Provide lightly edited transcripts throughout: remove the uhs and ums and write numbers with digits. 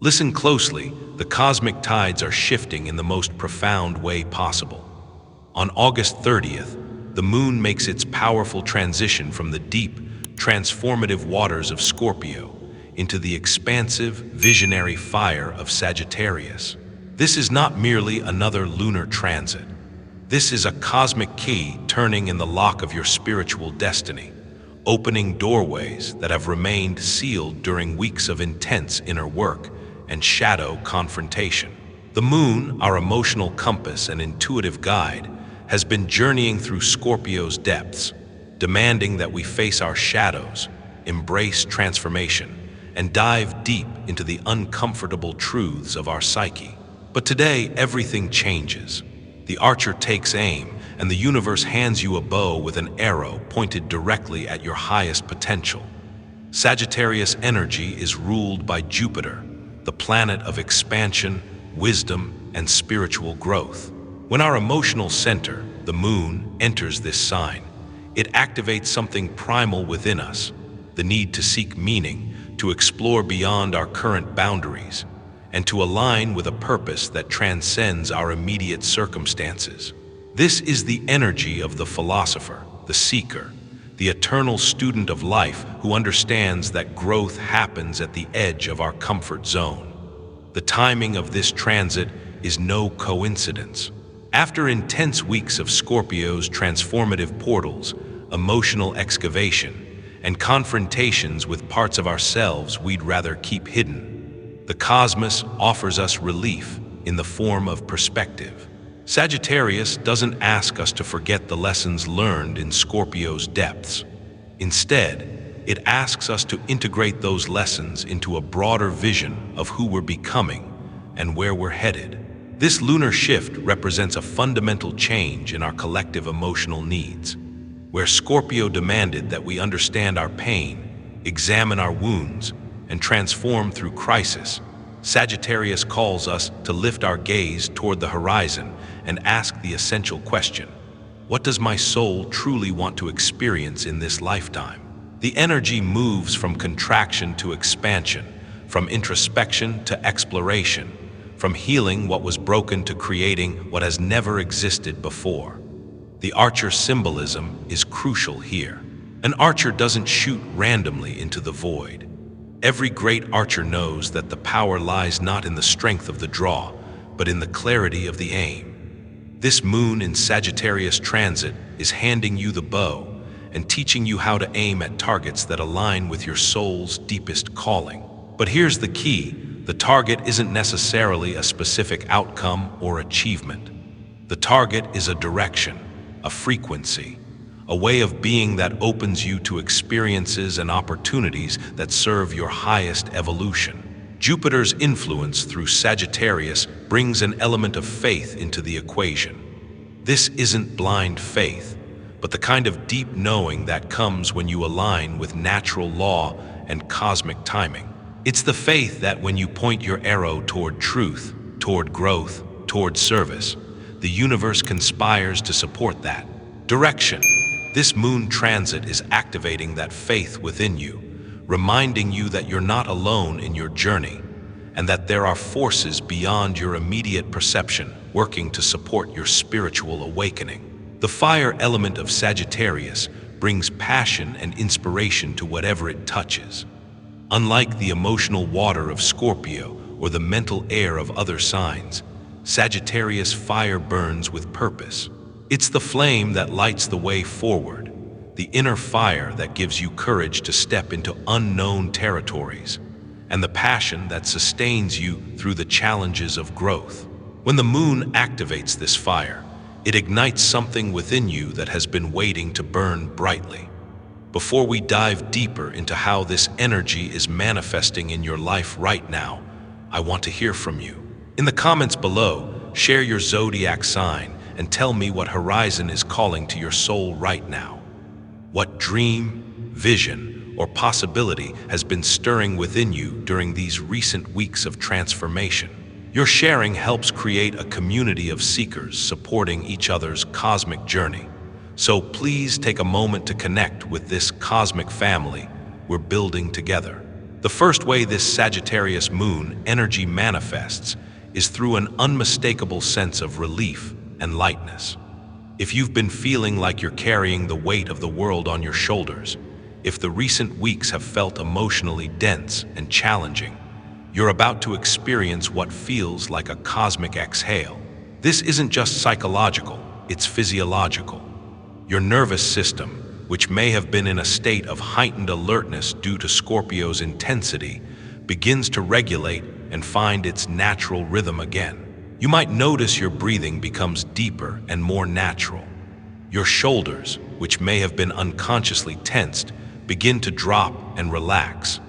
Listen closely, the cosmic tides are shifting in the most profound way possible. On August 30th, the moon makes its powerful transition from the deep, transformative waters of Scorpio into the expansive, visionary fire of Sagittarius. This is not merely another lunar transit. This is a cosmic key turning in the lock of your spiritual destiny, opening doorways that have remained sealed during weeks of intense inner work and shadow confrontation. The moon, our emotional compass and intuitive guide, has been journeying through Scorpio's depths, demanding that we face our shadows, embrace transformation, and dive deep into the uncomfortable truths of our psyche. But today, everything changes. The archer takes aim, and the universe hands you a bow with an arrow pointed directly at your highest potential. Sagittarius energy is ruled by Jupiter, the planet of expansion, wisdom, and spiritual growth. When our emotional center, the moon, enters this sign, it activates something primal within us, the need to seek meaning, to explore beyond our current boundaries, and to align with a purpose that transcends our immediate circumstances. This is the energy of the philosopher, the seeker, the eternal student of life who understands that growth happens at the edge of our comfort zone. The timing of this transit is no coincidence. After intense weeks of Scorpio's transformative portals, emotional excavation, and confrontations with parts of ourselves we'd rather keep hidden, the cosmos offers us relief in the form of perspective. Sagittarius doesn't ask us to forget the lessons learned in Scorpio's depths. Instead, it asks us to integrate those lessons into a broader vision of who we're becoming and where we're headed. This lunar shift represents a fundamental change in our collective emotional needs. Where Scorpio demanded that we understand our pain, examine our wounds, and transform through crisis, Sagittarius calls us to lift our gaze toward the horizon and ask the essential question: what does my soul truly want to experience in this lifetime? The energy moves from contraction to expansion, from introspection to exploration, from healing what was broken to creating what has never existed before. The archer symbolism is crucial here. An archer doesn't shoot randomly into the void. Every great archer knows that the power lies not in the strength of the draw, but in the clarity of the aim. This moon in Sagittarius transit is handing you the bow and teaching you how to aim at targets that align with your soul's deepest calling. But here's the key: the target isn't necessarily a specific outcome or achievement. The target is a direction, a frequency, a way of being that opens you to experiences and opportunities that serve your highest evolution. Jupiter's influence through Sagittarius brings an element of faith into the equation. This isn't blind faith, but the kind of deep knowing that comes when you align with natural law and cosmic timing. It's the faith that when you point your arrow toward truth, toward growth, toward service, the universe conspires to support that direction. This moon transit is activating that faith within you, reminding you that you're not alone in your journey, and that there are forces beyond your immediate perception working to support your spiritual awakening. The fire element of Sagittarius brings passion and inspiration to whatever it touches. Unlike the emotional water of Scorpio or the mental air of other signs, Sagittarius fire burns with purpose. It's the flame that lights the way forward, the inner fire that gives you courage to step into unknown territories, and the passion that sustains you through the challenges of growth. When the moon activates this fire, it ignites something within you that has been waiting to burn brightly. Before we dive deeper into how this energy is manifesting in your life right now, I want to hear from you. In the comments below, share your zodiac sign and tell me what horizon is calling to your soul right now. What dream, vision, or possibility has been stirring within you during these recent weeks of transformation? Your sharing helps create a community of seekers supporting each other's cosmic journey. So please take a moment to connect with this cosmic family we're building together. The first way this Sagittarius moon energy manifests is through an unmistakable sense of relief and lightness. If you've been feeling like you're carrying the weight of the world on your shoulders, if the recent weeks have felt emotionally dense and challenging, you're about to experience what feels like a cosmic exhale. This isn't just psychological, it's physiological. Your nervous system, which may have been in a state of heightened alertness due to Scorpio's intensity, begins to regulate and find its natural rhythm again. You might notice your breathing becomes deeper and more natural. Your shoulders, which may have been unconsciously tensed, begin to drop and relax.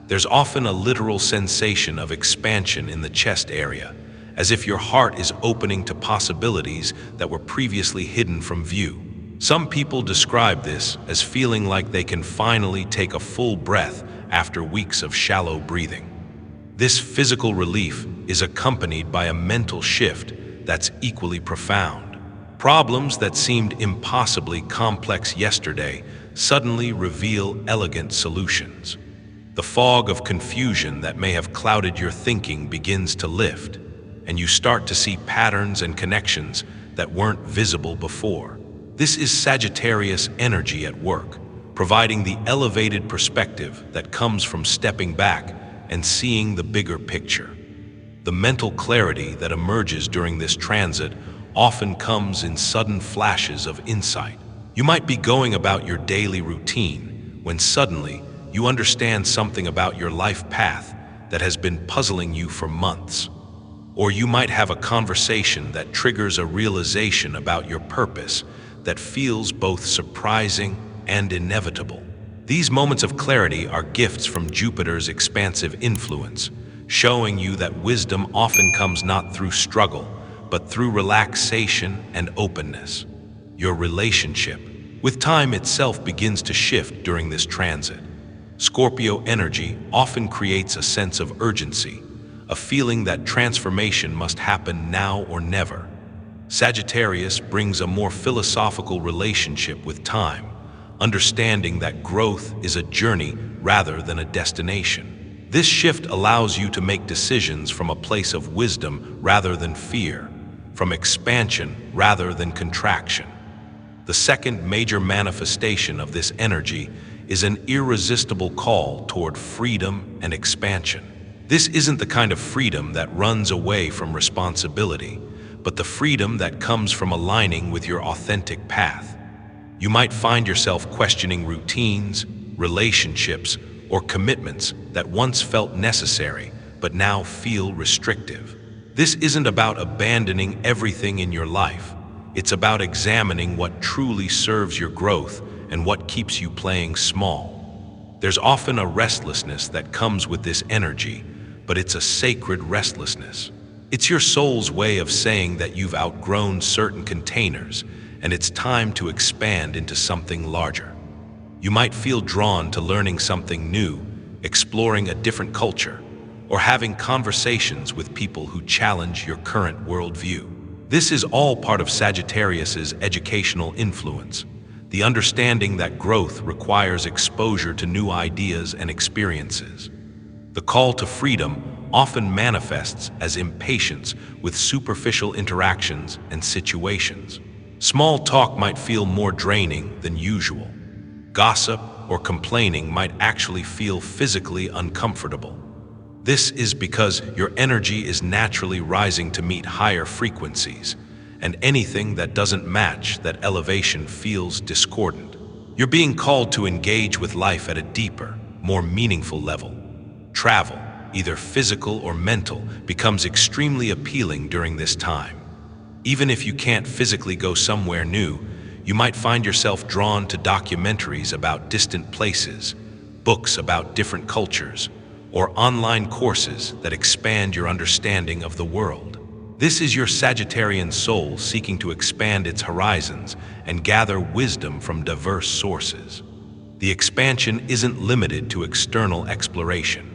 There's often a literal sensation of expansion in the chest area, as if your heart is opening to possibilities that were previously hidden from view. Some people describe this as feeling like they can finally take a full breath after weeks of shallow breathing. This physical relief is accompanied by a mental shift that's equally profound. Problems that seemed impossibly complex yesterday suddenly reveal elegant solutions. The fog of confusion that may have clouded your thinking begins to lift, and you start to see patterns and connections that weren't visible before. This is Sagittarius energy at work, providing the elevated perspective that comes from stepping back and seeing the bigger picture. The mental clarity that emerges during this transit often comes in sudden flashes of insight. You might be going about your daily routine when suddenly you understand something about your life path that has been puzzling you for months. Or you might have a conversation that triggers a realization about your purpose that feels both surprising and inevitable. These moments of clarity are gifts from Jupiter's expansive influence, showing you that wisdom often comes not through struggle, but through relaxation and openness. Your relationship with time itself begins to shift during this transit. Scorpio energy often creates a sense of urgency, a feeling that transformation must happen now or never. Sagittarius brings a more philosophical relationship with time, understanding that growth is a journey rather than a destination. This shift allows you to make decisions from a place of wisdom rather than fear, from expansion rather than contraction. The second major manifestation of this energy is an irresistible call toward freedom and expansion. This isn't the kind of freedom that runs away from responsibility, but the freedom that comes from aligning with your authentic path. You might find yourself questioning routines, relationships, or commitments that once felt necessary but now feel restrictive. This isn't about abandoning everything in your life. It's about examining what truly serves your growth and what keeps you playing small. There's often a restlessness that comes with this energy, but it's a sacred restlessness. It's your soul's way of saying that you've outgrown certain containers and it's time to expand into something larger. You might feel drawn to learning something new, exploring a different culture, or having conversations with people who challenge your current worldview. This is all part of Sagittarius's educational influence, the understanding that growth requires exposure to new ideas and experiences. The call to freedom often manifests as impatience with superficial interactions and situations. Small talk might feel more draining than usual. Gossip or complaining might actually feel physically uncomfortable. This is because your energy is naturally rising to meet higher frequencies, and anything that doesn't match that elevation feels discordant. You're being called to engage with life at a deeper, more meaningful level. Travel, either physical or mental, becomes extremely appealing during this time. Even if you can't physically go somewhere new, you might find yourself drawn to documentaries about distant places, books about different cultures, or online courses that expand your understanding of the world. This is your Sagittarian soul seeking to expand its horizons and gather wisdom from diverse sources. The expansion isn't limited to external exploration.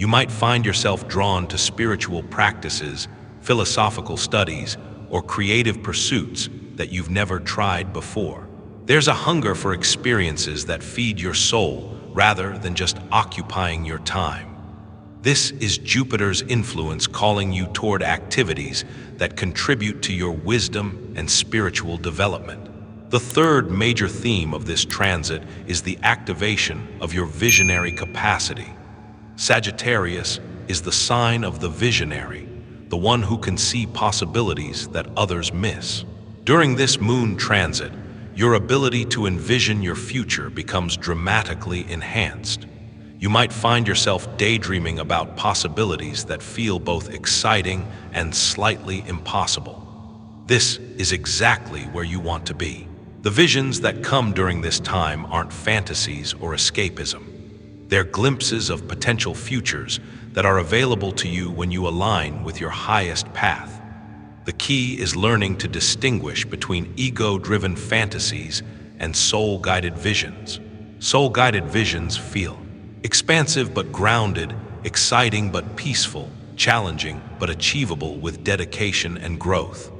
You might find yourself drawn to spiritual practices, philosophical studies, or creative pursuits that you've never tried before. There's a hunger for experiences that feed your soul rather than just occupying your time. This is Jupiter's influence calling you toward activities that contribute to your wisdom and spiritual development. The third major theme of this transit is the activation of your visionary capacity. Sagittarius is the sign of the visionary, the one who can see possibilities that others miss. During this moon transit, your ability to envision your future becomes dramatically enhanced. You might find yourself daydreaming about possibilities that feel both exciting and slightly impossible. This is exactly where you want to be. The visions that come during this time aren't fantasies or escapism. They're glimpses of potential futures that are available to you when you align with your highest path. The key is learning to distinguish between ego-driven fantasies and soul-guided visions. Soul-guided visions feel expansive but grounded, exciting but peaceful, challenging but achievable with dedication and growth.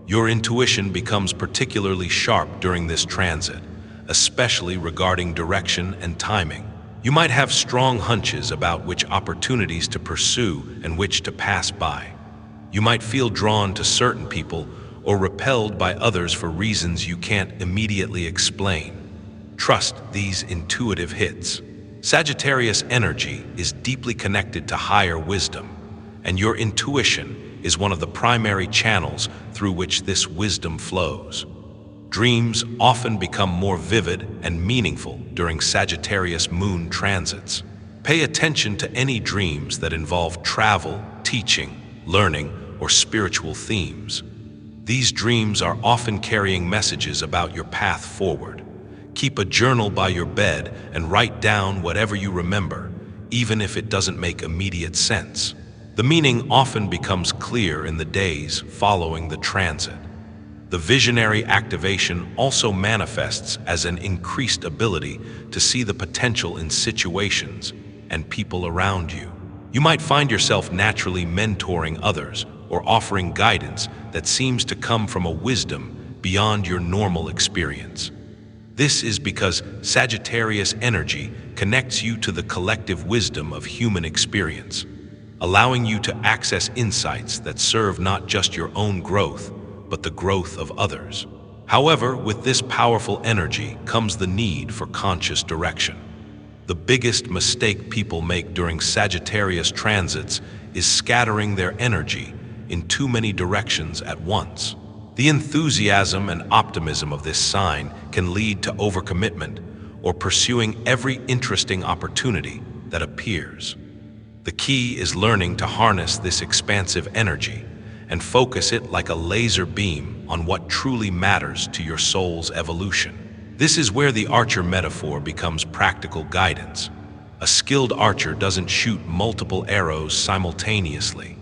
Your intuition becomes particularly sharp during this transit, especially regarding direction and timing. You might have strong hunches about which opportunities to pursue and which to pass by. You might feel drawn to certain people or repelled by others for reasons you can't immediately explain. Trust these intuitive hits. Sagittarius energy is deeply connected to higher wisdom, and your intuition is one of the primary channels through which this wisdom flows. Dreams often become more vivid and meaningful during Sagittarius moon transits. Pay attention to any dreams that involve travel, teaching, learning, or spiritual themes. These dreams are often carrying messages about your path forward. Keep a journal by your bed and write down whatever you remember, even if it doesn't make immediate sense. The meaning often becomes clear in the days following the transit. The visionary activation also manifests as an increased ability to see the potential in situations and people around you. You might find yourself naturally mentoring others or offering guidance that seems to come from a wisdom beyond your normal experience. This is because Sagittarius energy connects you to the collective wisdom of human experience, allowing you to access insights that serve not just your own growth, but the growth of others. However, with this powerful energy comes the need for conscious direction. The biggest mistake people make during Sagittarius transits is scattering their energy in too many directions at once. The enthusiasm and optimism of this sign can lead to overcommitment or pursuing every interesting opportunity that appears. The key is learning to harness this expansive energy and focus it like a laser beam on what truly matters to your soul's evolution. This is where the archer metaphor becomes practical guidance. A skilled archer doesn't shoot multiple arrows simultaneously.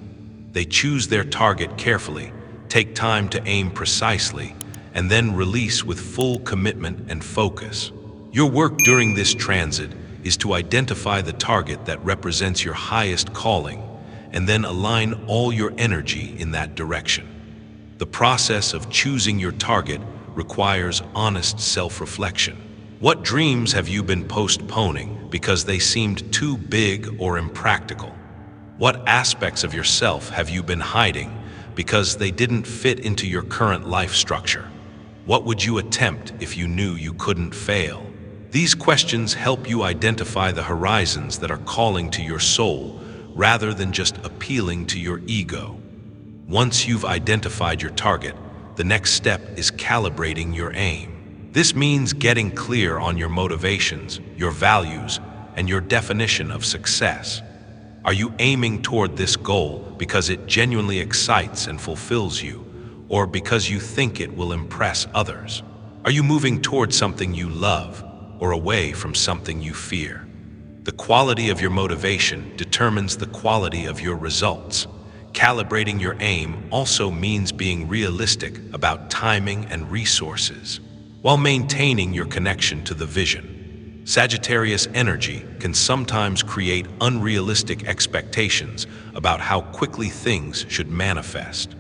They choose their target carefully, take time to aim precisely, and then release with full commitment and focus. Your work during this transit is to identify the target that represents your highest calling and then align all your energy in that direction. The process of choosing your target requires honest self-reflection. What dreams have you been postponing because they seemed too big or impractical? What aspects of yourself have you been hiding because they didn't fit into your current life structure? What would you attempt if you knew you couldn't fail? These questions help you identify the horizons that are calling to your soul rather than just appealing to your ego. Once you've identified your target, the next step is calibrating your aim. This means getting clear on your motivations, your values, and your definition of success. Are you aiming toward this goal because it genuinely excites and fulfills you, or because you think it will impress others? Are you moving toward something you love, or away from something you fear? The quality of your motivation determines the quality of your results. Calibrating your aim also means being realistic about timing and resources, while maintaining your connection to the vision. Sagittarius energy can sometimes create unrealistic expectations about how quickly things should manifest.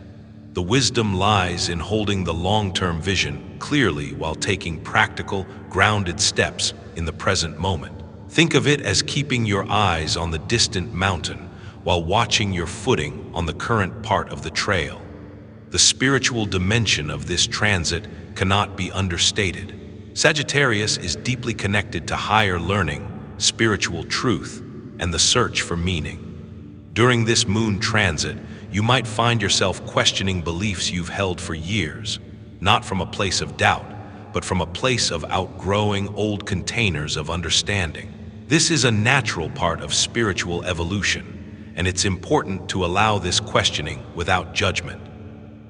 The wisdom lies in holding the long-term vision clearly while taking practical, grounded steps in the present moment. Think of it as keeping your eyes on the distant mountain while watching your footing on the current part of the trail. The spiritual dimension of this transit cannot be understated. Sagittarius is deeply connected to higher learning, spiritual truth, and the search for meaning. During this moon transit, you might find yourself questioning beliefs you've held for years, not from a place of doubt, but from a place of outgrowing old containers of understanding. This is a natural part of spiritual evolution, and it's important to allow this questioning without judgment.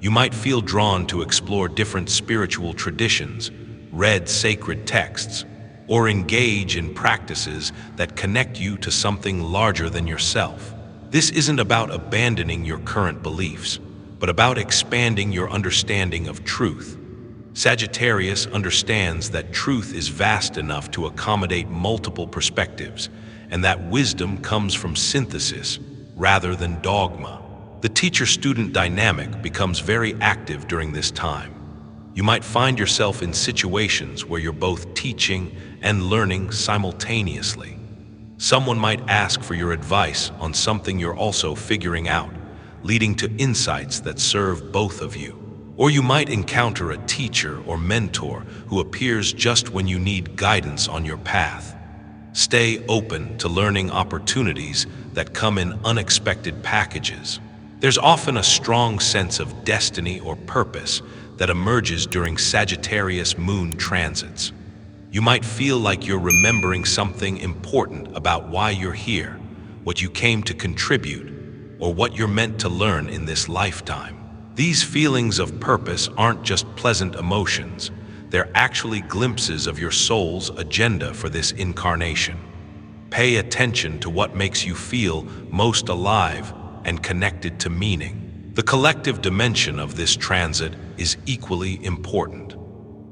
You might feel drawn to explore different spiritual traditions, read sacred texts, or engage in practices that connect you to something larger than yourself. This isn't about abandoning your current beliefs, but about expanding your understanding of truth. Sagittarius understands that truth is vast enough to accommodate multiple perspectives, and that wisdom comes from synthesis rather than dogma. The teacher-student dynamic becomes very active during this time. You might find yourself in situations where you're both teaching and learning simultaneously. Someone might ask for your advice on something you're also figuring out, leading to insights that serve both of you. Or you might encounter a teacher or mentor who appears just when you need guidance on your path. Stay open to learning opportunities that come in unexpected packages. There's often a strong sense of destiny or purpose that emerges during Sagittarius moon transits. You might feel like you're remembering something important about why you're here, what you came to contribute, or what you're meant to learn in this lifetime. These feelings of purpose aren't just pleasant emotions, they're actually glimpses of your soul's agenda for this incarnation. Pay attention to what makes you feel most alive and connected to meaning. The collective dimension of this transit is equally important.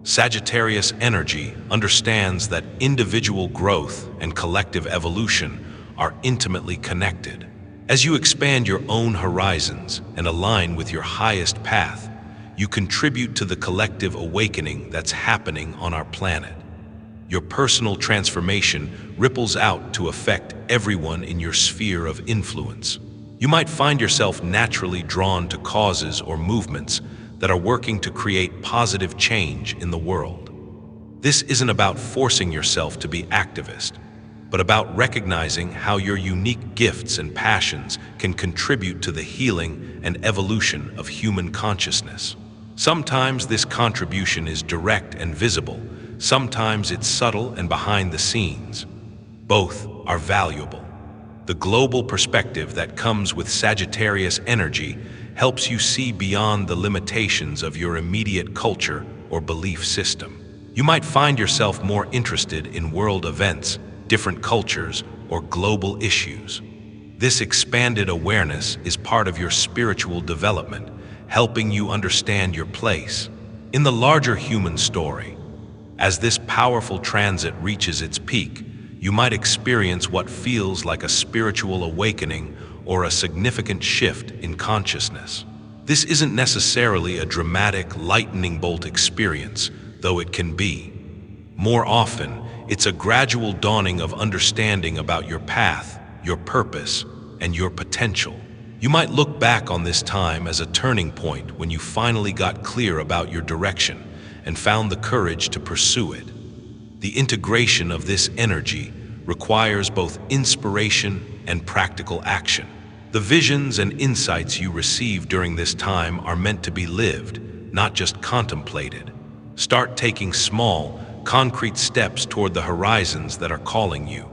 Sagittarius energy understands that individual growth and collective evolution are intimately connected. As you expand your own horizons and align with your highest path, you contribute to the collective awakening that's happening on our planet. Your personal transformation ripples out to affect everyone in your sphere of influence. You might find yourself naturally drawn to causes or movements that are working to create positive change in the world. This isn't about forcing yourself to be activist, but about recognizing how your unique gifts and passions can contribute to the healing and evolution of human consciousness. Sometimes this contribution is direct and visible, sometimes it's subtle and behind the scenes. Both are valuable. The global perspective that comes with Sagittarius energy helps you see beyond the limitations of your immediate culture or belief system. You might find yourself more interested in world events, different cultures, or global issues. This expanded awareness is part of your spiritual development, helping you understand your place in the larger human story. As this powerful transit reaches its peak, you might experience what feels like a spiritual awakening or a significant shift in consciousness. This isn't necessarily a dramatic lightning bolt experience, though it can be. More often, it's a gradual dawning of understanding about your path, your purpose, and your potential. You might look back on this time as a turning point when you finally got clear about your direction and found the courage to pursue it. The integration of this energy requires both inspiration and practical action. The visions and insights you receive during this time are meant to be lived, not just contemplated. Start taking small, concrete steps toward the horizons that are calling you.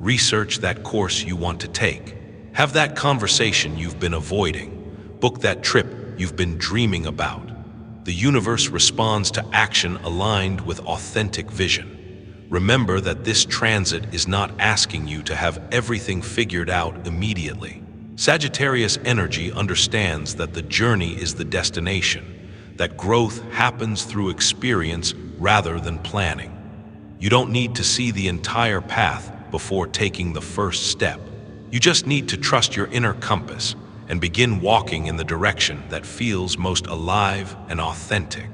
Research that course you want to take. Have that conversation you've been avoiding. Book that trip you've been dreaming about. The universe responds to action aligned with authentic vision. Remember that this transit is not asking you to have everything figured out immediately. Sagittarius energy understands that the journey is the destination, that growth happens through experience rather than planning. You don't need to see the entire path before taking the first step. You just need to trust your inner compass and begin walking in the direction that feels most alive and authentic.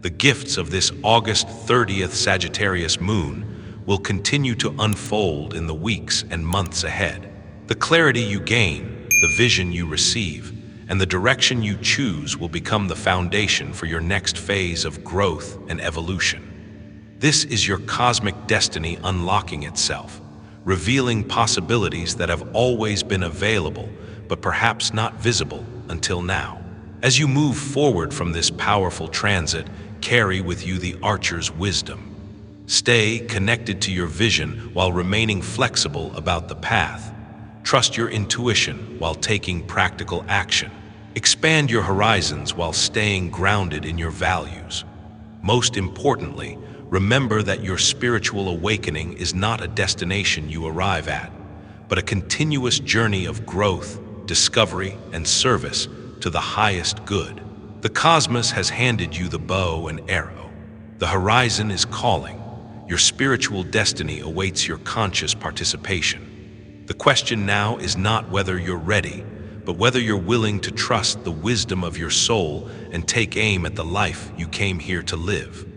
The gifts of this August 30th Sagittarius moon will continue to unfold in the weeks and months ahead. The clarity you gain, the vision you receive, and the direction you choose will become the foundation for your next phase of growth and evolution. This is your cosmic destiny unlocking itself, revealing possibilities that have always been available, but perhaps not visible until now. As you move forward from this powerful transit, carry with you the Archer's wisdom. Stay connected to your vision while remaining flexible about the path. Trust your intuition while taking practical action. Expand your horizons while staying grounded in your values. Most importantly, remember that your spiritual awakening is not a destination you arrive at, but a continuous journey of growth, discovery, and service to the highest good. The cosmos has handed you the bow and arrow. The horizon is calling. Your spiritual destiny awaits your conscious participation. The question now is not whether you're ready, but whether you're willing to trust the wisdom of your soul and take aim at the life you came here to live.